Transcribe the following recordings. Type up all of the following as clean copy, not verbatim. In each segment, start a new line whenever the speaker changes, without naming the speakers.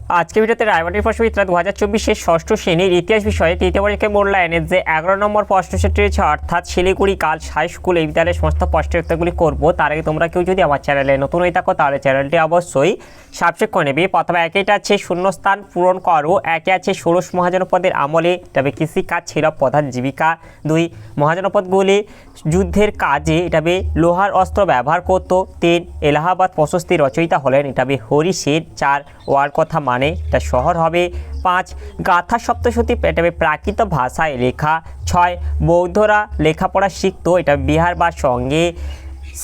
আজকে ভিডিওতে রায়মাটির প্রশ্নবিদ্যা 2024 ষষ্ঠ শ্রেণীর ইতিহাস বিষয়ে তৃতীয় পরীক্ষায় মূল্যায়নের যে 11 নম্বর প্রশ্নসূচি রয়েছে অর্থাৎ শিলিগুড়ি গার্লস হাই স্কুল এই বিদ্যালয়ের সমস্ত প্রশ্নের উত্তরগুলি করবো। তার আগে তোমরা কেউ যদি আমার চ্যানেলে নতুন হয়ে থাকো তাহলে চ্যানেলটি অবশ্যই সাবস্ক্রাইব করে নেবে। প্রথমে একেটা আছে শূন্যস্থান পূরণ করো। একে আছে ষোড়শ মহাজনপদের আমলে তবে কৃষিকাজ ছিল প্রধান জীবিকা। 2 মহাজনপদগুলি যুদ্ধের কাজে এটাবে লোহার অস্ত্র ব্যবহার করত। 3 এলাহাবাদ প্রশস্তি রচয়িতা হলেন এটাবে হরি সেন। 4 ওয়ার কথা মানে এটা শহর হবে। 5 গাথা সপ্তশতী এটাবে প্রাকৃত ভাষায় লেখা। 6 বৌদ্ধরা লেখাপড়া শিখত এটা বিহার বা সঙ্গে।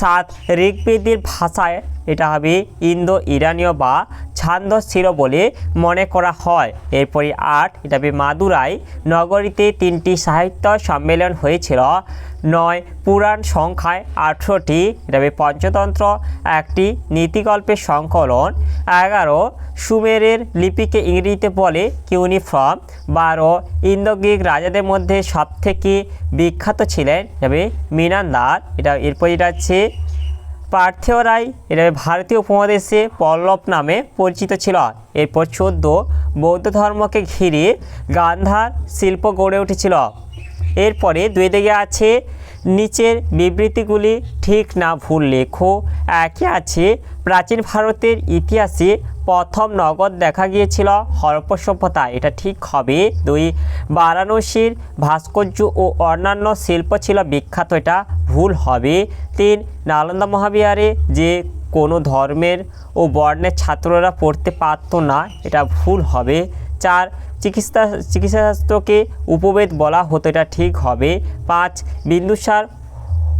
7 ঋগ্বেদের ভাষায় এটা হবে ইন্দো ইরানীয় বা ছান্দস ছিল বলে মনে করা হয়। এরপরে 8 এটা হবে মাদুরাই নগরীতে 3টি সাহিত্য সম্মেলন হয়েছিল। 9 পুরাণ সংখ্যায় 18টি এটা হবে পঞ্চতন্ত্র একটি নীতিগল্পের সংকলন। 11 সুমেরের লিপিকে ইংরেজিতে বলে কিউনিফর্ম। 12 ইন্দো গ্রিক রাজাদের মধ্যে সবথেকে বিখ্যাত ছিলেন তবে মিনান্দার। এটা এরপর এটা হচ্ছে পার্থিয়রাই এটা ভারতীয় উপমহাদেশে পল্লব নামে পরিচিত ছিল। এরপর 14 বৌদ্ধ ধর্মকে ঘিরে গান্ধার শিল্প গড়ে উঠেছিল। এরপরে 2 দিকে আছে নিচের বিবৃতিগুলি ঠিক না ভুল লেখো। একে আছে প্রাচীন ভারতের ইতিহাসে প্রথম নগদ দেখা গিয়েছিল হরপ্পা সভ্যতা এটা ঠিক হবে। 2 বারাণসীর ভাস্কর্য ও অন্যান্য শিল্প ছিল বিখ্যাত এটা ভুল হবে। 3 নালন্দা মহাবিহারে যে কোনো ধর্মের ও বর্ণের ছাত্ররা পড়তে পারত না এটা ভুল হবে। 4 চিকিৎসাশাস্ত্রকে উপবেদ বলা হতো এটা ঠিক হবে। 5 বিন্দুসার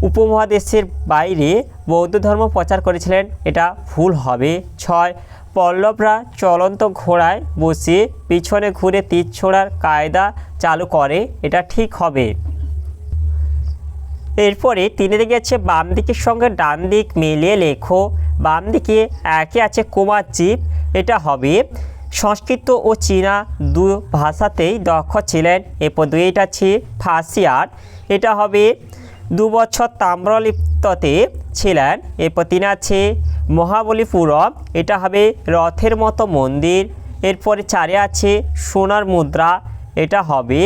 উপমহাদেশের বাইরে বৌদ্ধ ধর্ম প্রচার করেছিলেন এটা ভুল হবে। 6 পল্লবরা চলন্ত ঘোড়ায় বসে পিছনে ঘুরে তীর ছোড়ার কায়দা চালু করে এটা ঠিক হবে। এরপরে 3 দিকে আছে বাম দিকের সঙ্গে ডান দিক মিলিয়ে লেখো। বাম দিকে একে আছে কুমার জীব এটা হবে সংস্কৃত ও চীনা 2 ভাষাতেই দক্ষ ছিলেন। এরপর 2 এটা আছে ফাসিয়ার এটা হবে 2 বছর তাম্রলিপ্ততে ছিলেন। এরপর 3 আছে মহাবলীপুরম এটা হবে রথের মতো মন্দির। এরপরে 4 আছে সোনার মুদ্রা এটা হবে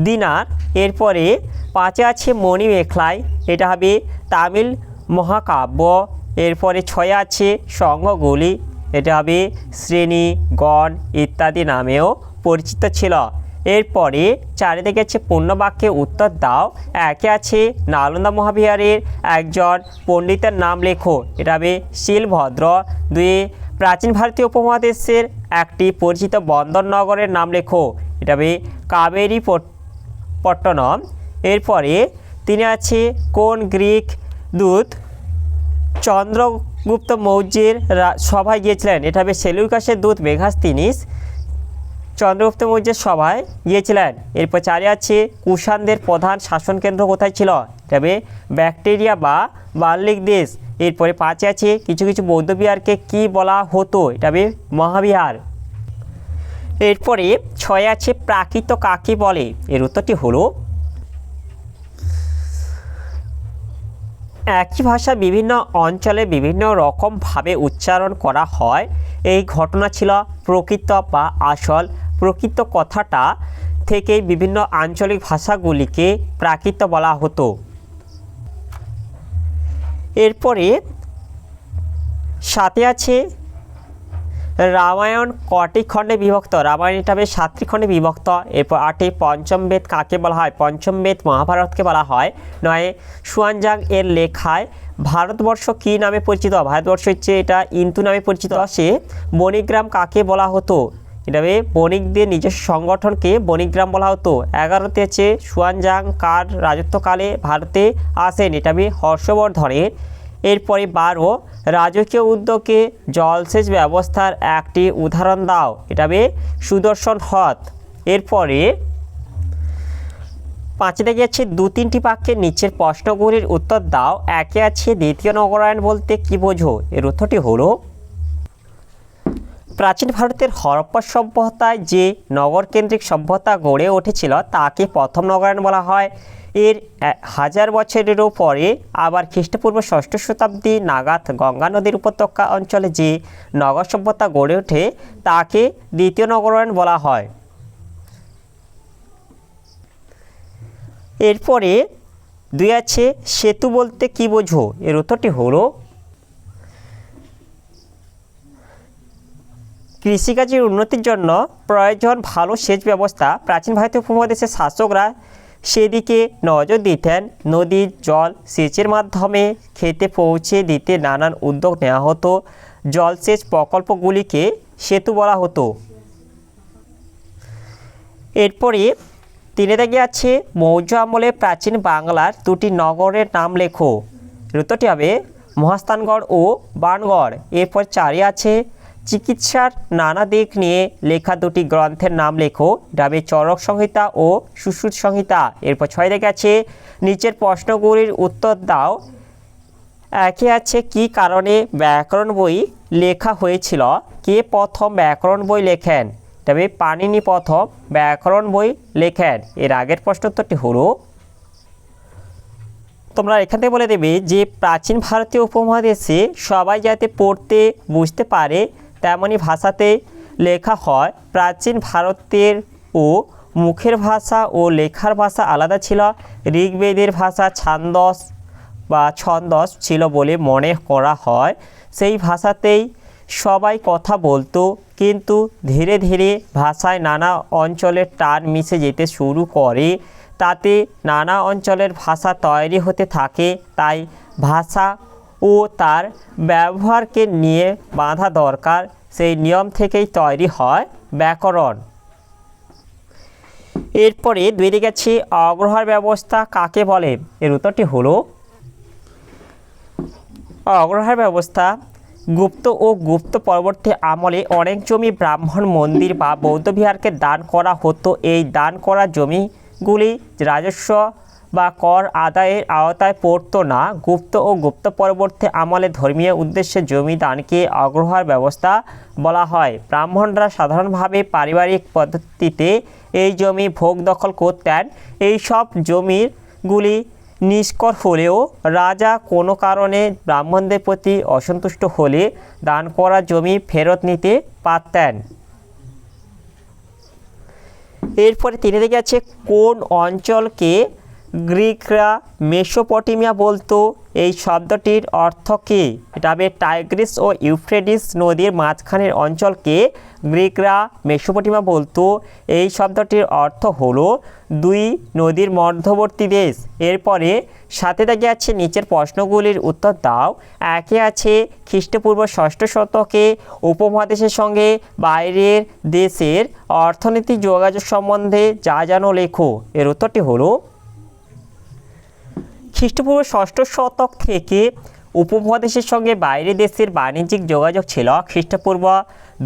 দিনার। এরপরে 5 আছে মণিমেখলাই এটা হবে তামিল মহাকাব্য। এরপরে 6 আছে সংঘগুলি এটা হবে শ্রেণী গণ ইত্যাদি নামেও পরিচিত ছিল। এরপরে 4 দিকে আছে পূর্ণবাক্যে উত্তর দাও। একে আছে নালন্দা মহাবিহারের একজন পণ্ডিতের নাম লেখো এটা হবে শিলভদ্র। 2 প্রাচীন ভারতীয় উপমহাদেশের একটি পরিচিত বন্দর নগরের নাম লেখো এটা হবে কাবেরী পট্টনম। এরপরে 3 আছে কোন গ্রিক দূত চন্দ্রগুপ্ত মৌর্যের সভায় গিয়েছিলেন এটা হবে সেলুকাসের দূত মেঘাস্তিনিস চন্দ্রগুপ্ত মৌর্যের সভায় গিয়েছিলেন। এরপর 4 আছে কুষাণদের প্রধান শাসন কেন্দ্র কোথায় ছিল এটা হবে ব্যাকটেরিয়া বা বাল্লিক দেশ। এরপরে 5 আছে কিছু কিছু বৌদ্ধবিহারকে কি বলা হতো এটা হবে মহাবিহার। এরপরে 6 আছে প্রাকৃত কাকে বলে এর উত্তরটি হলো একই ভাষা বিভিন্ন অঞ্চলে বিভিন্ন রকমভাবে উচ্চারণ করা হয়। এই ঘটনা ছিল প্রকৃত বা আসল। প্রকৃত কথাটা থেকে বিভিন্ন আঞ্চলিক ভাষাগুলিকে প্রাকৃত বলা হতো। এরপরে 7 আছে রামায়ণ কটি খণ্ডে বিভক্ত রামায়ণ এটা হবে 7টি খণ্ডে বিভক্ত। এরপর 8 পঞ্চম বেদ কাকে বলা হয় পঞ্চম বেদ মহাভারতকে বলা হয়। 9 সুয়ানজাং এর লেখায় ভারতবর্ষ কি নামে পরিচিত ভারতবর্ষ হচ্ছে এটা ইন্তু নামে পরিচিত। 10 বণিগ্রাম কাকে বলা হতো এটা হবে বণিকদের নিজস্ব সংগঠনকে বণিগ্রাম বলা হতো। 11 আছে সুয়ানজাং কার রাজত্বকালে ভারতে আসেন এটা হবে হর্ষবর্ধনের। এরপরে 12 রাজকীয় উদ্যোগে জলসেচ ব্যবস্থার একটি উদাহরণ দাও এটা হবে সুদর্শন হ্রদ। এরপরে 5 থেকে আছে 2-3টি বাক্যের নিচের প্রশ্নগুলির উত্তর দাও। একে আছে দ্বিতীয় নগরায়ণ বলতে কি বোঝো এর উত্তরটি হলো প্রাচীন ভারতের হরপ্পা সভ্যতায় যে নগরকেন্দ্রিক সভ্যতা গড়ে উঠেছিল তাকে প্রথম নগরায়ণ বলা হয়। এর 1000 বছরেরও পরে আবার খ্রিস্টপূর্ব 6ষ্ঠ শতাব্দী নাগাদ গঙ্গা নদীর উপত্যকা অঞ্চলে যে নগর সভ্যতা গড়ে ওঠে তাকে দ্বিতীয় নগরায়ণ বলা হয়। এরপরে 2 আছে সেতু বলতে কি বোঝো? এর উত্তরটি হলো কৃষিকাজের উন্নতির জন্য প্রয়োজন ভালো সেচ ব্যবস্থা। প্রাচীন ভারতীয় উপমহাদেশের শাসকরা সেদিকে নজর দিতেন। নদীর জল সেচের মাধ্যমে খেতে পৌঁছে দিতে নানান উদ্যোগ নেওয়া হতো। জলসেচ প্রকল্পগুলিকে সেতু বলা হতো। এরপরে 3 দাগে আছে মৌর্য আমলে প্রাচীন বাংলার 2টি নগরের নাম লেখো। উত্তরটি হবে মহাস্থানগড় ও বাণগড়। এরপর 4 আছে চিকিৎসার নানা দিক নিয়ে লেখা 2টি গ্রন্থের নাম লেখো। ডাবে চরক সংহিতা ও সুশ্রুত সংহিতা। এরপর 6 দাগে আছে নিচের প্রশ্নগুলির উত্তর দাও। 1 আছে কি কারণে ব্যাকরণ বই লেখা হয়েছিল? কে প্রথম ব্যাকরণ বই লেখেন? তবে পাণিনি প্রথম ব্যাকরণ বই লেখেন। এর আগের প্রশ্ন উত্তরটি হলো, তোমরা এখান থেকে বলে দেবে যে প্রাচীন ভারতীয় উপমহাদেশে সবাই যাতে পড়তে বুঝতে পারে তেমনই ভাষাতে লেখা হয়। প্রাচীন ভারতের ও মুখের ভাষা ও লেখার ভাষা আলাদা ছিল। ঋগ্বেদের ভাষা ছন্দস ছিল বলে মনে করা হয়। সেই ভাষাতেই সবাই কথা বলতো, কিন্তু ধীরে ধীরে ভাষায় নানা অঞ্চলের টান মিশে যেতে শুরু করে। তাতে নানা অঞ্চলের ভাষা তৈরি হতে থাকে। তাই ভাষা ও তার ব্যবহারকে নিয়ে বাঁধা দরকার। সেই নিয়ম থেকেই তৈরি হয় ব্যাকরণ। এরপরে 2 দিকে আছে অগ্রহার ব্যবস্থা কাকে বলে? এর উত্তরটি হলো অগ্রহার ব্যবস্থা গুপ্ত ও গুপ্ত পরবর্তী আমলে অনেক জমি ব্রাহ্মণ মন্দির বা বৌদ্ধবিহারকে দান করা হতো। এই দান করা জমিগুলি রাজস্ব বা কর আদায়ের আওতায় পড়তো না। গুপ্ত ও গুপ্ত পরবর্তী আমলে ধর্মীয় উদ্দেশ্যে জমি দানকে অগ্রহার ব্যবস্থা বলা হয়। ব্রাহ্মণরা সাধারণভাবে পারিবারিক পদ্ধতিতে এই জমি ভোগ দখল করতেন। এই সব জমিগুলি নিষ্কর হলেও রাজা কোনো কারণে ব্রাহ্মণদের প্রতি অসন্তুষ্ট হলে দান করা জমি ফেরত নিতে পারতেন। এরপরে 3 দিকে আছে কোন অঞ্চলকে গ্রিকরা মেসোপটেমিয়া বলতো? এই শব্দটির অর্থ কী? এটা হবে টাইগ্রিস ও ইউফ্রেটিস নদীর মাঝখানের অঞ্চলকে গ্রিকরা মেসোপটেমিয়া বলতো। এই শব্দটির অর্থ হলো 2 নদীর মধ্যবর্তী দেশ। এরপরে 7 দাগে আছে নিচের প্রশ্নগুলির উত্তর দাও। 1 আছে খ্রিস্টপূর্ব 6ষ্ঠ শতকে উপমহাদেশের সঙ্গে বাইরের দেশের অর্থনৈতিক যোগাযোগ সম্বন্ধে যা জানো লেখো। এর উত্তরটি হলো খ্রিস্টপূর্ব 6ষ্ঠ শতক থেকে উপমহাদেশের সঙ্গে বাইরের দেশের বাণিজ্যিক যোগাযোগ ছিল। খ্রিস্টপূর্ব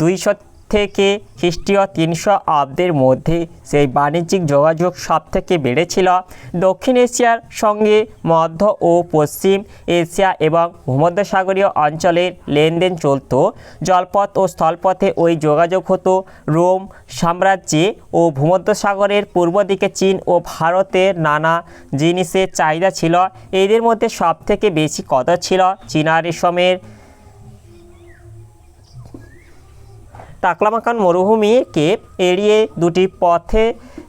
200 থেকে খ্রিস্টীয় 300 অব্দের মধ্যে সেই বাণিজ্যিক যোগাযোগ সবথেকে বেড়েছিল। দক্ষিণ এশিয়ার সঙ্গে মধ্য ও পশ্চিম এশিয়া এবং ভূমধ্যসাগরীয় অঞ্চলের লেনদেন চলত। জলপথ ও স্থলপথে ওই যোগাযোগ হতো। রোম সাম্রাজ্যে ও ভূমধ্যসাগরের পূর্ব দিকে চীন ও ভারতের নানা জিনিসের চাহিদা ছিল। এদের মধ্যে সবথেকে বেশি কদর ছিল চীনা রেশমের। তাকলামাকান মরুভূমিকে এড়িয়ে 2টি পথে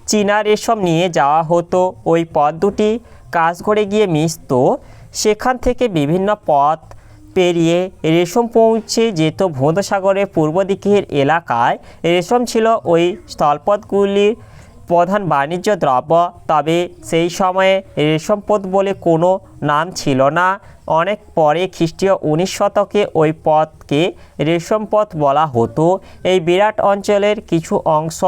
চীনা রেশম নিয়ে যাওয়া হতো। ওই পথ দুটি কাশগড়ে গিয়ে মিশত। সেখান থেকে বিভিন্ন পথ পেরিয়ে রেশম পৌঁছে যেত ভূমধ্যসাগরের পূর্ব দিকের এলাকায়। রেশম ছিল ওই স্থলপথগুলির প্রধান বাণিজ্য দ্রব্য। তবে সেই সময়ে রেশমপথ বলে কোনো নাম ছিল না। অনেক পরে খ্রিস্টীয় 19 শতকে ওই পথকে রেশমপথ বলা হতো। এই বিরাট অঞ্চলের কিছু অংশ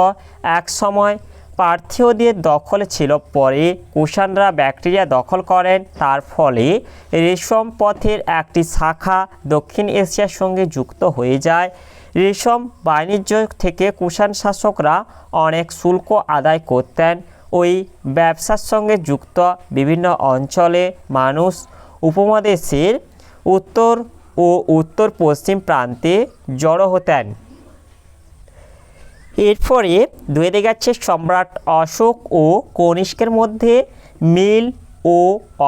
একসময় পার্থীয়দের দখলে ছিল। পরে কুষাণরা ব্যাকটেরিয়া দখল করেন। তার ফলে রেশম পথের একটি শাখা দক্ষিণ এশিয়ার সঙ্গে যুক্ত হয়ে যায়। রেশম বাণিজ্য থেকে কুষাণ শাসকরা অনেক শুল্ক আদায় করতেন। ওই ব্যবসার সঙ্গে যুক্ত বিভিন্ন অঞ্চলে মানুষ উপমহাদেশের উত্তর ও উত্তর পশ্চিম প্রান্তে জড়ো হতেন। এরপরে দুয়ে দেখাচ্ছে সম্রাট অশোক ও কনিষ্কের মধ্যে মিল ও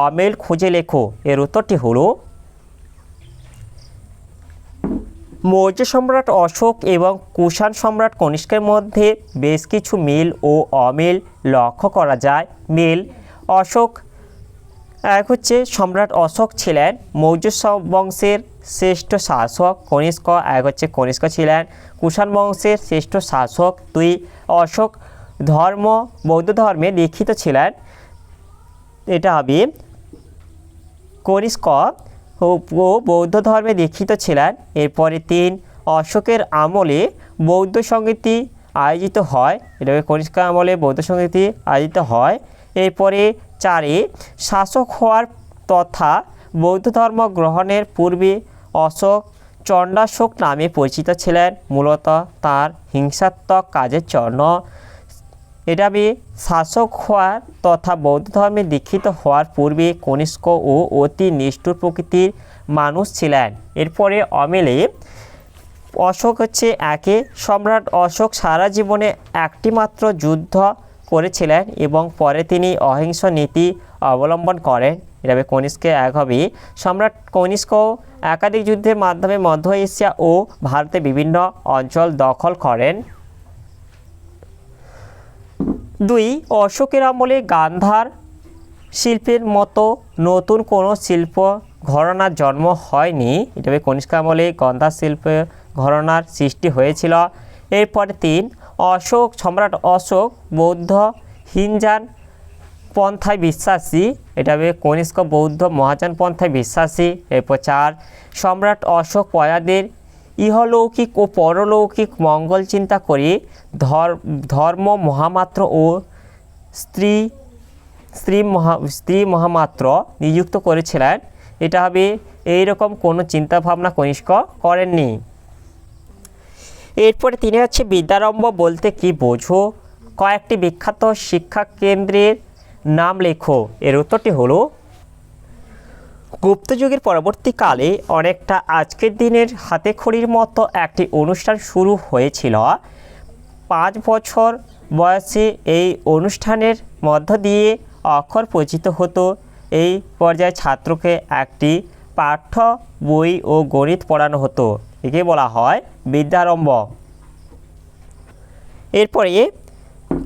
অমিল খুঁজে লেখো। এর উত্তরটি হলো মৌর্য সম্রাট অশোক এবং কুষাণ সম্রাট কনিষ্কের মধ্যে বেশ কিছু মিল ও অমিল লক্ষ্য করা যায়। মিল অশোক এক হচ্ছে সম্রাট অশোক ছিলেন মৌর্য বংশের শ্রেষ্ঠ শাসক। কনিষ্ক এক হচ্ছে কনিষ্ক ছিলেন কুষাণ বংশের শ্রেষ্ঠ শাসক। দুই অশোক বৌদ্ধ ধর্মে দীক্ষিত ছিলেন, এটা হবে কনিষ্ক ও বৌদ্ধ ধর্মে দীক্ষিত ছিলেন। এরপরে তিন অশোকের আমলে বৌদ্ধ সংগীতি আয়োজিত হয়, এটা কনিষ্ক আমলে বৌদ্ধ সংগীতি আয়োজিত হয়। এরপরে চারে শাসক হওয়ার তথা বৌদ্ধ ধর্ম গ্রহণের পূর্বে অশোক চণ্ডাশোক নামে পরিচিত ছিলেন, মূলত তার হিংসাত্মক কাজের জন্য। এটা আমি শাসক হওয়ার তথা বৌদ্ধ ধর্মে দীক্ষিত হওয়ার পূর্বে কনিষ্ক ও অতি নিষ্ঠুর প্রকৃতির মানুষ ছিলেন। এরপরে অমিলে অশোক হচ্ছে একে সম্রাট অশোক সারা জীবনে একটি মাত্র যুদ্ধ করেছিলেন এবং পরে তিনি অহিংস নীতি অবলম্বন করেন। এটা হবে কনিষ্কে এক হবে সম্রাট কনিষ্ক একাধিক যুদ্ধের মাধ্যমে মধ্য এশিয়া ও ভারতে বিভিন্ন অঞ্চল দখল করেন। দুই অশোকের আমলে গান্ধার শিল্পের মতো নতুন কোনো শিল্প ঘরানার জন্ম হয়নি, এটা হবে কনিষ্ক আমলে গান্ধার শিল্প ঘরানার সৃষ্টি হয়েছিল। এরপরে তিন সম্রাট অশোক বৌদ্ধ হিনজান পন্থায় বিশ্বাসী, এটা হবে কনিষ্ক বৌদ্ধ মহাযান পন্থায় বিশ্বাসী। এরপর চার সম্রাট অশোক প্রজাদের ইহলৌকিক ও পরলৌকিক মঙ্গল চিন্তা করে ধর্ম মহামাত্র ও স্ত্রী মহামাত্র নিযুক্ত করেছিলেন, এটা হবে এইরকম কোনো চিন্তাভাবনা কনিষ্ক করেননি। এরপরে তিনি হচ্ছে বিদ্যারম্ভ বলতে কি বোঝো, কয়েকটি বিখ্যাত শিক্ষা কেন্দ্রের নাম লেখো। এর উত্তরটি হলো গুপ্তযুগের পরবর্তীকালে অনেকটা আজকের দিনের হাতেখড়ির মতো একটি অনুষ্ঠান শুরু হয়েছিল। 5 বছর বয়সে এই অনুষ্ঠানের মধ্য দিয়ে অক্ষর পরিচিত হতো। এই পর্যায়ে ছাত্রকে একটি পাঠ্য বই ও গণিত পড়ানো হতো, একে বলা হয় বিদ্যারম্ভ। এরপরে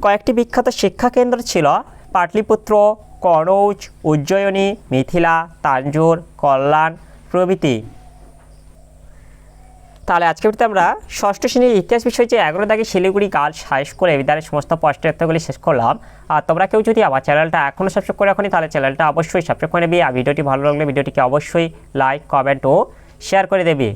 কয়েকটি বিখ্যাত শিক্ষাকেন্দ্র ছিল পাটলিপুত্র, কনৌজ, উজ্জয়িনী, মিথিলা, তাঞ্জোর, কল্যাণ প্রভৃতি। তাহলে আজকে ভিডিওতে আমরা ষষ্ঠ শ্রেণীর ইতিহাস বিষয় যে 11 দাগে শিলিগুড়ি গার্লস হাই স্কুল বিদ্যালয়ের সমস্ত প্রশ্নের উত্তরগুলি শেষ করলাম। আর তোমরা কেউ যদি আমার চ্যানেলটা এখনও সাবস্ক্রাইব করে রাখোনি তাহলে চ্যানেলটা অবশ্যই সাবস্ক্রাইব করে নেবে। আর ভিডিওটি ভালো লাগলে ভিডিওটিকে অবশ্যই লাইক, কমেন্ট ও শেয়ার করে দেবে।